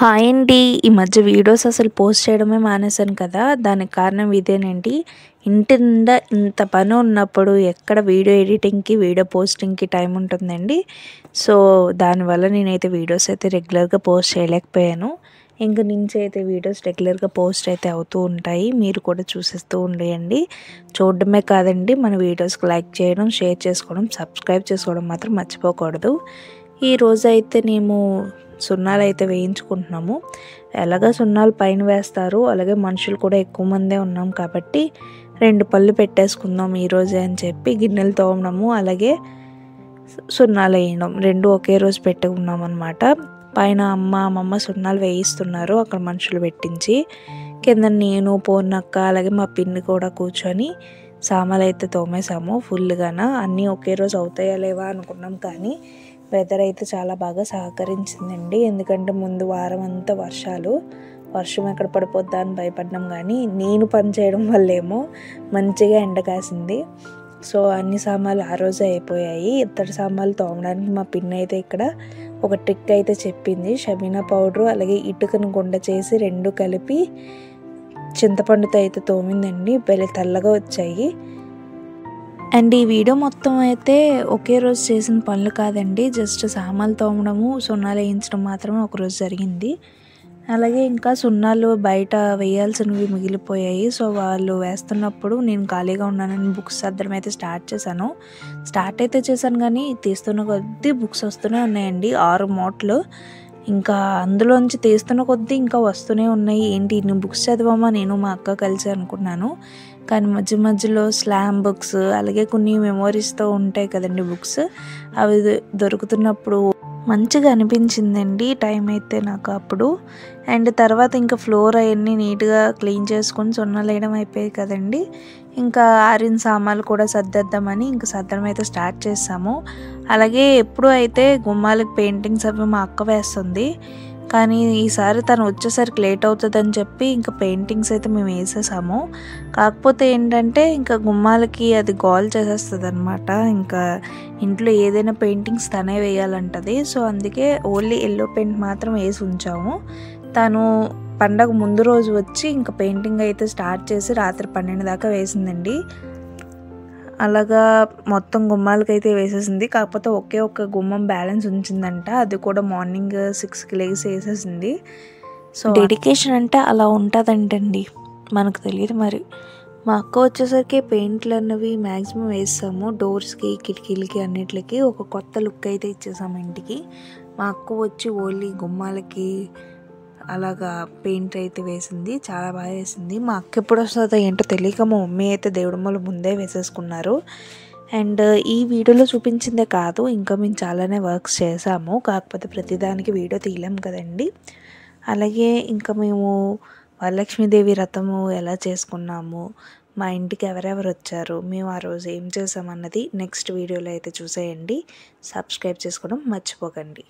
Hi అండి. ఈ మధ్య వీడియోస్ అసలు పోస్ట్ చేయడమే మానేశాను కదా! దానికి కారణం ఇదేనండి. ఇంటి నిండా ఇంత పని ఉన్నప్పుడు ఎక్కడ వీడియో ఎడిటింగ్‌కి, వీడియో పోస్టింగ్‌కి టైం ఉంటుందండి. సో, దానివల్ల నేనైతే వీడియోస్ అయితే రెగ్యులర్‌గా పోస్ట్ చేయలేకపోయాను. ఇంక నుంచి అయితే వీడియోస్ రెగ్యులర్‌గా పోస్ట్ అయితే అవుతూ ఉంటాయి. మీరు కూడా చూసేస్తూ ఉండేయండి. చూడడమే కాదండి, మన వీడియోస్‌కి లైక్ చేయడం, షేర్ చేసుకోవడం, సబ్స్క్రైబ్ చేసుకోవడం మాత్రం మర్చిపోకూడదు. ఈరోజైతే మేము సున్నాలైతే వేయించుకుంటున్నాము. ఎలాగో సున్నాలు పైన వేస్తారు. అలాగే మనుషులు కూడా ఎక్కువ మందే ఉన్నాం కాబట్టి 2 పళ్ళు పెట్టేసుకుందాం ఈరోజే అని చెప్పి గిన్నెలు తోమడము, అలాగే సున్నాలేయడం 2 ఒకే రోజు పెట్టుకున్నామన్నమాట. పైన అమ్మమ్మ సున్నాలు వేయిస్తున్నారు అక్కడ మనుషులు పెట్టించి. కింద నేను, పూర్ణక్క అలాగే మా పిన్ని కూడా కూర్చొని సామాన్లైతే తోమేసాము ఫుల్‌గాన. అన్నీ ఒకే రోజు అవుతాయా లేవా అనుకున్నాం, కానీ వెదర్ అయితే చాలా బాగా సహకరించిందండి. ఎందుకంటే ముందు వారం అంతా వర్షం ఎక్కడ పడిపోద్దా అని భయపడ్డాం, కానీ నేను పని చేయడం వల్లేమో మంచిగా ఎండ కాసింది. సో, అన్ని సామాన్లు ఆ రోజే అయిపోయాయి. ఇత్తడి సామాన్లు తోమడానికి మా పిన్ని అయితే ఇక్కడ ఒక ట్రిక్ అయితే చెప్పింది. షమీనా పౌడరు అలాగే ఇటుకను గుండ చేసి 2 కలిపి చింతపండుతో అయితే తోమిందండి. భలే తెల్లగా వచ్చాయి. అండ్ ఈ వీడియో మొత్తం అయితే ఒకే రోజు చేసిన పనులు కాదండి. జస్ట్ సామాన్లు తోమడము, సున్నాలు వేయించడం మాత్రమే ఒకరోజు జరిగింది. అలాగే ఇంకా సున్నాలు బయట వేయాల్సినవి మిగిలిపోయాయి. సో, వాళ్ళు వేస్తున్నప్పుడు నేను ఖాళీగా ఉన్నానని బుక్స్ సర్దడం అయితే స్టార్ట్ అయితే చేశాను, కానీ తీస్తున్న కొద్దీ బుక్స్ వస్తూనే ఉన్నాయండి. 6 మూటలు. ఇంకా అందులోంచి తీస్తున్న కొద్దీ ఇంకా వస్తూనే ఉన్నాయి. ఏంటి ఇన్ని బుక్స్ చదివామా నేను మా అక్క కలిసి అనుకున్నాను. కానీ మధ్యలో స్లామ్ బుక్స్ అలాగే కొన్ని మెమోరీస్తో ఉంటాయి కదండి బుక్స్, అవి దొరుకుతున్నప్పుడు మంచిగా అనిపించిందండి టైం అయితే నాకు అప్పుడు. అండ్ తర్వాత ఇంకా ఫ్లోర్ అవన్నీ నీట్గా క్లీన్ చేసుకొని సున్నాలు వేయడం అయిపోయాయి కదండి. ఇంకా ఆరిన సామాన్లు కూడా సర్దేద్దామని ఇంకా సర్దడం అయితే స్టార్ట్ చేసాము. అలాగే ఎప్పుడు అయితే గుమ్మాలకు పెయింటింగ్స్ అవి మా అక్క వేస్తుంది, కానీ ఈసారి తను వచ్చేసరికి లేట్ అవుతుందని చెప్పి ఇంకా పెయింటింగ్స్ అయితే మేము వేసేసాము. కాకపోతే ఏంటంటే ఇంకా గుమ్మాలకి అది గోల్ చేసేస్తుంది అనమాట. ఇంకా ఇంట్లో ఏదైనా పెయింటింగ్స్ తనే వేయాలంటది. సో, అందుకే ఓన్లీ ఎల్లో పెయింట్ మాత్రం వేసి ఉంచాము. తను పండగ ముందు రోజు వచ్చి ఇంకా పెయింటింగ్ అయితే స్టార్ట్ చేసి రాత్రి 12 దాకా వేసిందండి. అలాగా మొత్తం గుమ్మాలకైతే వేసేసింది. కాకపోతే ఒకే ఒక్క గుమ్మం బ్యాలెన్స్ ఉంచిందంట. అది కూడా మార్నింగ్ 6కి లేసి వేసేసింది. సో, డెడికేషన్ అంటే అలా ఉంటుందంటండి, మనకు తెలియదు మరి. మా అక్క వచ్చేసరికి పెయింట్లు అన్నవి మ్యాక్సిమం వేసాము. డోర్స్కి, కిటికీలకి అన్నిటికి ఒక కొత్త లుక్ అయితే ఇచ్చేసాము ఇంటికి. మా అక్క వచ్చి ఓన్లీ గుమ్మాలకి అలాగా పెయింట్ అయితే వేసింది. చాలా బాగా వేసింది. మా అక్క ఎప్పుడు వస్తుందో ఏంటో తెలియక మా మమ్మీ అయితే దేవుడమ్మలు ముందే వేసేసుకున్నారు. అండ్ ఈ వీడియోలో చూపించిందే కాదు, ఇంకా మేము చాలానే వర్క్స్ చేసాము. కాకపోతే ప్రతిదానికి వీడియో తీయలేం కదండి. అలాగే ఇంకా మేము వరలక్ష్మీదేవి వ్రతము ఎలా చేసుకున్నాము, మా ఇంటికి ఎవరెవరు వచ్చారు, మేము ఆ రోజు ఏం చేసామన్నది నెక్స్ట్ వీడియోలో అయితే చూసేయండి. సబ్స్క్రైబ్ చేసుకోవడం మర్చిపోకండి.